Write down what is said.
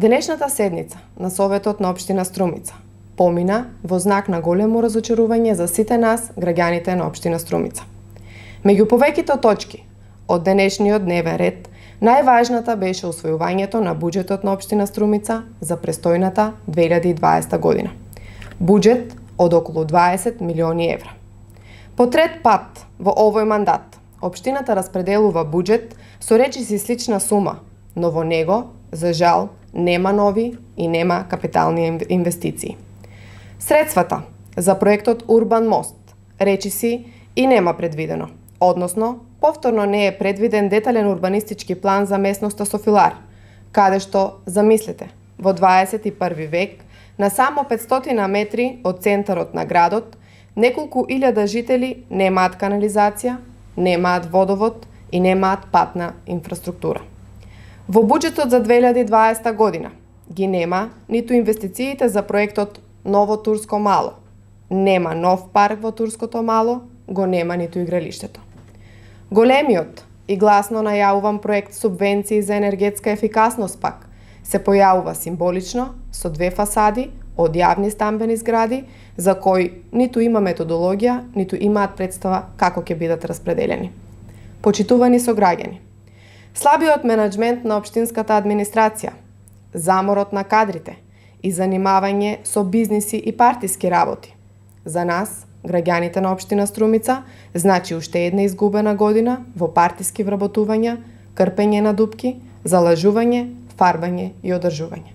Денешната седница на Советот на Општина Струмица помина во знак на големо разочарување за сите нас, граѓаните на Општина Струмица. Меѓу повеќето точки од денешниот дневен ред, најважната беше усвојувањето на буџетот на Општина Струмица за престојната 2020 година. Буџет од околу 20 милиони евра. По трет пат во овој мандат, Општината распределува буџет со речиси слична сума, но во него, за жал, нема нови и нема капитални инвестиции. Средствата за проектот Урбан мост речиси и нема предвидено, односно, повторно не е предвиден детален урбанистички план за местноста Софилар, каде што, замислете, во 21 век, на само 500 метри од центарот на градот, неколку илјада жители немаат канализација, немаат водовод и немаат патна инфраструктура. Во буџетот за 2020 година ги нема ниту инвестициите за проектот Ново Турско мало. Нема нов парк во Турското мало, го нема ниту игралиштето. Големиот и гласно најавуван проект субвенции за енергетска ефикасност пак се појавува символично со 2 фасади од јавни стамбени згради за кои ниту има методологија, ниту имаат представа како ќе бидат распределени. Почитувани сограѓани, слабиот менеджмент на општинската администрација, заморот на кадрите и занимавање со бизниси и партиски работи. За нас, граѓаните на Општина Струмица, значи уште една изгубена година во партиски вработувања, крпење на дупки, залажување, фарбање и одржување.